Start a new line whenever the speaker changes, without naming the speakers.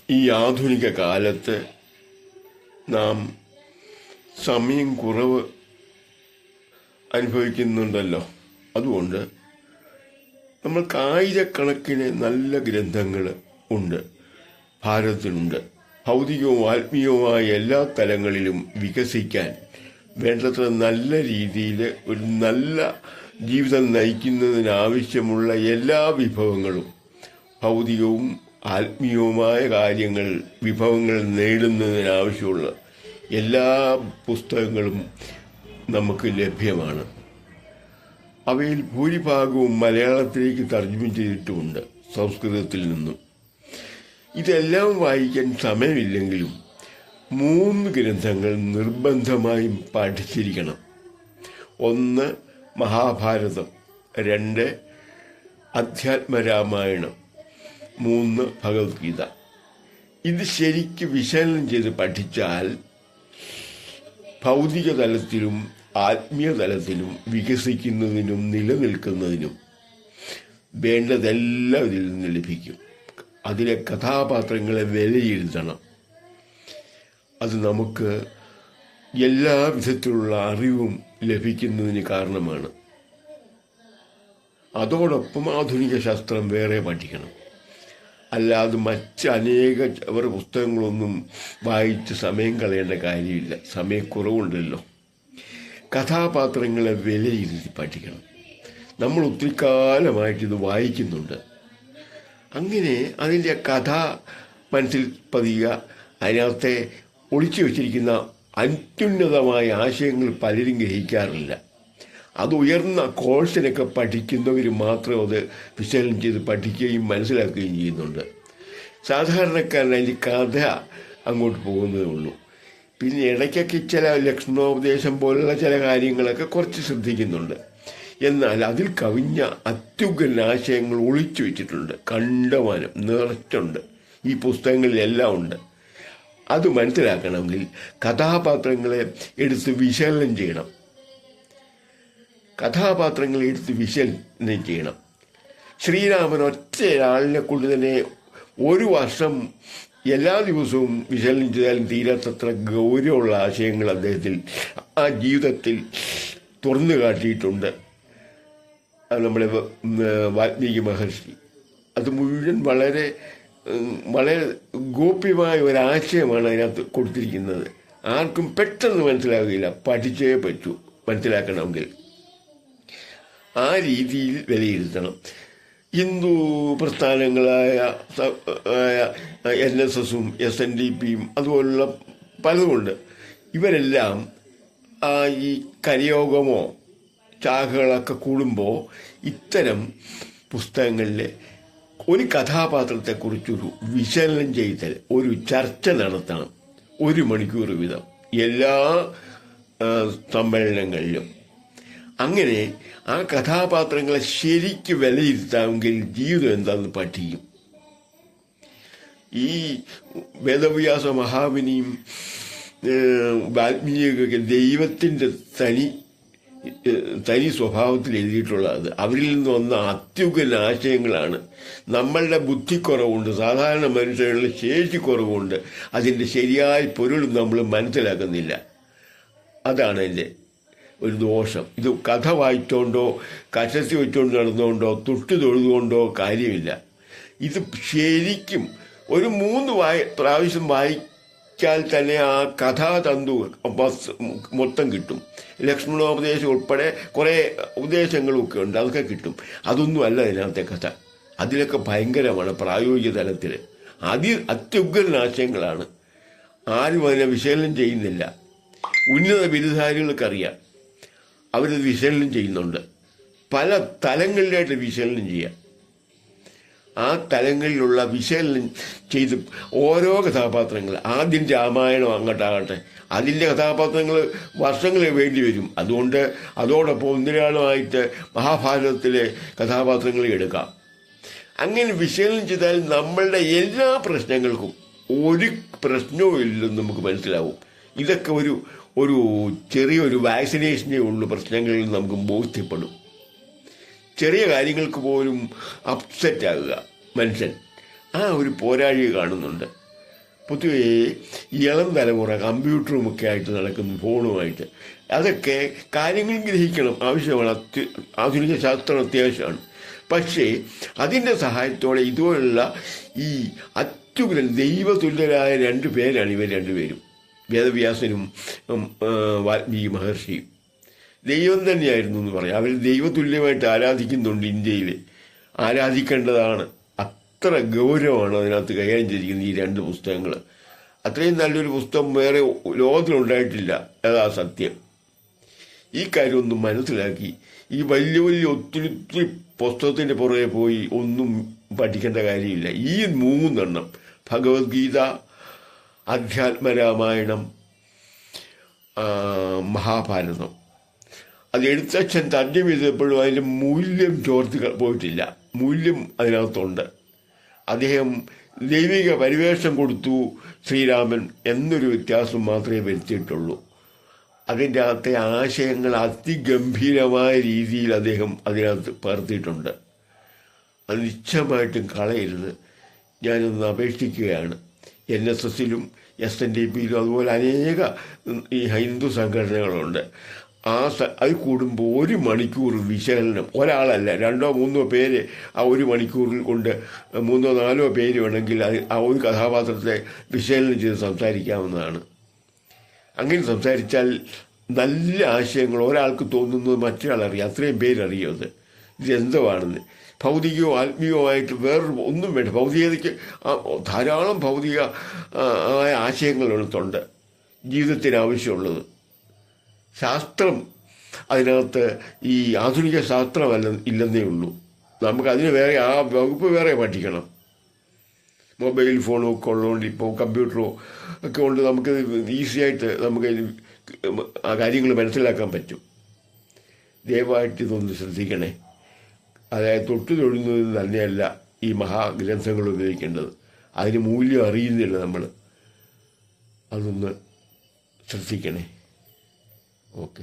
ഈ ആധുനിക കാലത്ത് നാം സമയം കുറവ് അനുഭവിക്കുന്നുണ്ടല്ലോ. അതുകൊണ്ട് നമ്മൾക്ക് ആയിരക്കണക്കിന് നല്ല ഗ്രന്ഥങ്ങൾ ഉണ്ട്, ഭാരതത്തിനുണ്ട്. ഭൗതികവും ആത്മീയവുമായ എല്ലാ തലങ്ങളിലും വികസിക്കാൻ വേണ്ടത്ര നല്ല രീതിയിൽ ഒരു നല്ല ജീവിതം നയിക്കുന്നതിനാവശ്യമുള്ള എല്ലാ വിഭവങ്ങളും, ഭൗതികവും ആത്മീയവുമായ വിഭവങ്ങൾ നേടുന്നതിനാവശ്യമുള്ള എല്ലാ പുസ്തകങ്ങളും നമുക്ക് ലഭ്യമാണ്. അവയിൽ ഭൂരിഭാഗവും മലയാളത്തിലേക്ക് തർജ്ജമ ചെയ്തിട്ടുമുണ്ട്, സംസ്കൃതത്തിൽ നിന്നും. ഇതെല്ലാം വായിക്കാൻ സമയമില്ലെങ്കിലും 3 ഗ്രന്ഥങ്ങൾ നിർബന്ധമായും പഠിച്ചിരിക്കണം. 1 മഹാഭാരതം, 2 അധ്യാത്മരാമായണം, 3 ഭഗവത്ഗീത. ഇത് ശരിക്ക് വിശകലനം ചെയ്ത് പഠിച്ചാൽ ഭൗതിക തലത്തിലും ആത്മീയ തലത്തിലും വികസിക്കുന്നതിനും നിലനിൽക്കുന്നതിനും വേണ്ടതെല്ലാം ഇതിൽ നിന്ന് ലഭിക്കും. അതിലെ കഥാപാത്രങ്ങളെ വിലയിരുത്തണം. അത് നമുക്ക് എല്ലാ വിധത്തിലുള്ള അറിവും ലഭിക്കുന്നതിന് കാരണമാണ്. അതോടൊപ്പം ആധുനിക ശാസ്ത്രം വേറെ പഠിക്കണം. അല്ലാതെ മറ്റനേക പുസ്തകങ്ങളൊന്നും വായിച്ച് സമയം കളയേണ്ട കാര്യമില്ല. സമയക്കുറവുണ്ടല്ലോ. കഥാപാത്രങ്ങളെ വിലയിരുത്തി പഠിക്കണം. നമ്മൾ ഒത്തിരി കാലമായിട്ടിത് വായിക്കുന്നുണ്ട്. അങ്ങനെ അതിൻ്റെ കഥ മനസ്സിൽ പതിയുക, അതിനകത്തെ ഒളിച്ചു വച്ചിരിക്കുന്ന അത്യുന്നതമായ ആശയങ്ങൾ പലരും ഗ്രഹിക്കാറില്ല. അത് ഉയർന്ന കോഴ്സിനൊക്കെ പഠിക്കുന്നവർ മാത്രം അത് വിശകലനം ചെയ്ത് പഠിക്കുകയും മനസ്സിലാക്കുകയും ചെയ്യുന്നുണ്ട്. സാധാരണക്കാരൻ അതിൻ്റെ കഥ അങ്ങോട്ട് പോകുന്നതേ ഉള്ളൂ. പിന്നെ ഇടയ്ക്കൊക്കെ ചില ലക്ഷണോപദേശം പോലുള്ള ചില കാര്യങ്ങളൊക്കെ കുറച്ച് ശ്രദ്ധിക്കുന്നുണ്ട്. എന്നാൽ അതിൽ കവിഞ്ഞ അത്യുഗ്രൻ ആശയങ്ങൾ ഒളിച്ചു വെച്ചിട്ടുണ്ട്, കണ്ടമാനം നിറച്ചുണ്ട്. ഈ പുസ്തകങ്ങളിലെല്ലാം ഉണ്ട്. അത് മനസ്സിലാക്കണമെങ്കിൽ കഥാപാത്രങ്ങളെ എടുത്ത് വിശകലനം ചെയ്യണം. ശ്രീരാമൻ ഒറ്റയാളിനെ കൊണ്ട് തന്നെ 1 വർഷം എല്ലാ ദിവസവും വിശകലനം ചെയ്താലും തീരാത്തത്ര ഗൗരവമുള്ള ആശയങ്ങൾ അദ്ദേഹത്തിൽ ആ ജീവിതത്തിൽ തുറന്നു കാട്ടിയിട്ടുണ്ട് നമ്മുടെ വാൽമീകി മഹർഷി. അത് മുഴുവൻ വളരെ വളരെ ഗോപ്യമായ ഒരാശയമാണ് അതിനകത്ത് കൊടുത്തിരിക്കുന്നത്. ആർക്കും പെട്ടെന്ന് മനസ്സിലാകില്ല, പഠിച്ചേ പറ്റൂ മനസ്സിലാക്കണമെങ്കിൽ. ആ രീതിയിൽ വിലയിരുത്തണം. ഹിന്ദു പ്രസ്ഥാനങ്ങളായ NSSും SNDPയും അതുപോലുള്ള പലതുമുണ്ട്. ഇവരെല്ലാം ഈ കലിയോഗമോ ശാഖകളൊക്കെ കൂടുമ്പോൾ ഇത്തരം പുസ്തകങ്ങളിലെ ഒരു കഥാപാത്രത്തെക്കുറിച്ചൊരു വിശകലനം ചെയ്താൽ ഒരു ചർച്ച നടത്തണം, 1 മണിക്കൂർ വീതം എല്ലാ സമ്മേളനങ്ങളിലും. അങ്ങനെ ആ കഥാപാത്രങ്ങളെ ശരിക്ക് വിലയിരുത്താമെങ്കിൽ ജീവിതം എന്താണെന്ന് പഠിക്കും. ഈ വേദവ്യാസ മഹാമുനിയും വാൽമീകിയൊക്കെ ദൈവത്തിൻ്റെ തനി സ്വഭാവത്തിൽ എഴുതിയിട്ടുള്ളത്. അവരിൽ നിന്ന് വന്ന അത്യുഗ്രൻ ആശയങ്ങളാണ്. നമ്മളുടെ ബുദ്ധിക്കുറവുണ്ട്, സാധാരണ മനുഷ്യരുടെ ശേഷിക്കുറവുണ്ട്. അതിൻ്റെ ശരിയായ പൊരുൾ നമ്മൾ മനസ്സിലാക്കുന്നില്ല. അതാണ് എൻ്റെ ഒരു ദോഷം. ഇത് കഥ വായിച്ചുകൊണ്ടോ കശത്തി വെച്ചുകൊണ്ട് നടന്നുകൊണ്ടോ തൊട്ട് തൊഴുതുകൊണ്ടോ കാര്യമില്ല. ഇത് ശരിക്കും ഒരു 3 പ്രാവശ്യം വായിച്ചാൽ തന്നെ ആ കഥാതന്തു മൊത്തം കിട്ടും. ലക്ഷ്മണോപദേശം ഉൾപ്പെടെ കുറേ ഉപദേശങ്ങളൊക്കെ ഉണ്ട്, അതൊക്കെ കിട്ടും. അതൊന്നും അല്ല ഇതിനകത്തെ കഥ. അതിലൊക്കെ ഭയങ്കരമാണ് പ്രായോഗിക തലത്തിൽ. അത്യുഗ്രൻ ആശയങ്ങളാണ്. ആരും അതിനെ വിശകലനം ചെയ്യുന്നില്ല. ഉന്നത ബിരുദധാരികൾക്കറിയാം, അവരത് വിശകലനം ചെയ്യുന്നുണ്ട്. പല തലങ്ങളിലായിട്ട് വിശകലനം ചെയ്യാം. ആ തലങ്ങളിലുള്ള വിശകലനം ചെയ്ത് ഓരോ കഥാപാത്രങ്ങൾ, ആദ്യം രാമായണം അങ്ങോട്ടാകട്ടെ, അതിൻ്റെ കഥാപാത്രങ്ങൾ വർഷങ്ങൾ വേണ്ടി വരും. അതുകൊണ്ട് അതോടൊപ്പം ഒന്നിരാളമായിട്ട് മഹാഭാരതത്തിലെ കഥാപാത്രങ്ങളെ എടുക്കാം. അങ്ങനെ വിശകലനം ചെയ്താൽ നമ്മളുടെ എല്ലാ പ്രശ്നങ്ങൾക്കും ഒരു പ്രശ്നവും ഇല്ലെന്ന് നമുക്ക് മനസ്സിലാവും. ഇതൊക്കെ ഒരു ചെറിയൊരു വാക്സിനേഷനേ ഉള്ളൂ. പ്രശ്നങ്ങളിൽ നമുക്ക് ബോധ്യപ്പെടും. ചെറിയ കാര്യങ്ങൾക്ക് പോലും അപ്സെറ്റ് ആകുക മനുഷ്യൻ, ആ ഒരു പോരാഴി കാണുന്നുണ്ട്. പൊതുവേ ഇളം തലമുറ കമ്പ്യൂട്ടറുമൊക്കെ ആയിട്ട് നടക്കുന്നു, ഫോണുമായിട്ട്. അതൊക്കെ കാര്യങ്ങൾ ഗ്രഹിക്കണം, ആവശ്യമാണ്. ആധുനിക ശാസ്ത്രം അത്യാവശ്യമാണ്. പക്ഷേ അതിൻ്റെ സഹായത്തോടെ ഇതുപോലുള്ള ഈ അത്യുഗ്രൻ ദൈവതുല്യരായ രണ്ടു പേരാണ് ഇവർ രണ്ടുപേരും, വേദവ്യാസനും വാൽമീകി മഹർഷിയും. ദൈവം തന്നെയായിരുന്നു എന്ന് പറയാം. അവർ ദൈവതുല്യമായിട്ട് ആരാധിക്കുന്നുണ്ട്. ഇന്ത്യയിൽ ആരാധിക്കേണ്ടതാണ്. അത്ര ഗൗരവമാണ് അതിനകത്ത് കൈകാര്യം ചെയ്തിരിക്കുന്നത് ഈ രണ്ട് പുസ്തകങ്ങൾ. അത്രയും നല്ലൊരു പുസ്തകം വേറെ ലോകത്തിലുണ്ടായിട്ടില്ല. അതാ സത്യം. ഈ കാര്യമൊന്നും മനസ്സിലാക്കി ഈ വലിയ വലിയ ഒത്തിരി ഒത്തിരി പുസ്തകത്തിൻ്റെ പുറകെ പോയി ഒന്നും പഠിക്കേണ്ട കാര്യമില്ല. ഈ 3 ഭഗവത്ഗീത, അധ്യാത്മരാമായണം, മഹാഭാരതം, അത് എഴുത്തച്ഛൻ തർജ്ജമ ചെയ്തപ്പോഴും അതിൻ്റെ മൂല്യം ചോർത്തി പോയിട്ടില്ല. മൂല്യം അതിനകത്തുണ്ട്. അദ്ദേഹം ദൈവിക പരിവേഷം കൊടുത്തു ശ്രീരാമൻ എന്നൊരു വ്യത്യാസം മാത്രമേ വരുത്തിയിട്ടുള്ളൂ. അതിൻ്റെ അകത്തെ ആശയങ്ങൾ അതിഗംഭീരമായ രീതിയിൽ അദ്ദേഹം അതിനകത്ത് പകർത്തിയിട്ടുണ്ട്. അത് നിശ്ചയമായിട്ടും കളയരുത്. ഞാനൊന്ന് അപേക്ഷിക്കുകയാണ്. NSSലും SNDPയിലും അതുപോലെ അനേക ഈ ഹിന്ദു സംഘടനകളുണ്ട്. അത് കൂടുമ്പോൾ 1 മണിക്കൂർ വിശകലനം, ഒരാളല്ല 2 or 3 പേര് ആ 1 മണിക്കൂറിൽ കൊണ്ട് 3 or 4 പേര് വേണമെങ്കിൽ ആ ഒരു കഥാപാത്രത്തെ വിശകലനം ചെയ്ത് സംസാരിക്കാവുന്നതാണ്. അങ്ങനെ സംസാരിച്ചാൽ നല്ല ആശയങ്ങൾ ഒരാൾക്ക് തോന്നുന്നത് മറ്റൊരാളറിയാം, അത്രയും പേരറിയത് ഇതെന്തുവാണെന്ന്. ഭൗതികവും ആത്മീയവുമായിട്ട് വേറൊരു ഒന്നും വേണ്ട. ഭൗതികതയ്ക്ക് ധാരാളം ഭൗതിക ആയ ആശയങ്ങളുണ്ട് ജീവിതത്തിന് ആവശ്യമുള്ളത്. ശാസ്ത്രം അതിനകത്ത് ഈ ആധുനിക ശാസ്ത്രമല്ല ഇല്ലെന്നേ ഉള്ളൂ. നമുക്കതിന് വേറെ ആ വകുപ്പ് വേറെ പഠിക്കണം. മൊബൈൽ ഫോണും ഒക്കെ ഉള്ളതുകൊണ്ട്, ഇപ്പോൾ കമ്പ്യൂട്ടറോ ഒക്കെ കൊണ്ട് നമുക്ക് ഈസിയായിട്ട് നമുക്ക് ആ കാര്യങ്ങൾ മനസ്സിലാക്കാൻ പറ്റും. ദയവായിട്ട് ഇതൊന്ന് ശ്രദ്ധിക്കണേ. അതായത് തൊട്ടു തൊഴുന്നതിന് തന്നെയല്ല ഈ മഹാഗ്രന്ഥങ്ങൾ ഉപയോഗിക്കേണ്ടത്. അതിന് മൂല്യം അറിയുന്നില്ല നമ്മൾ. അതൊന്ന് ശ്രദ്ധിക്കണേ. ഓക്കെ.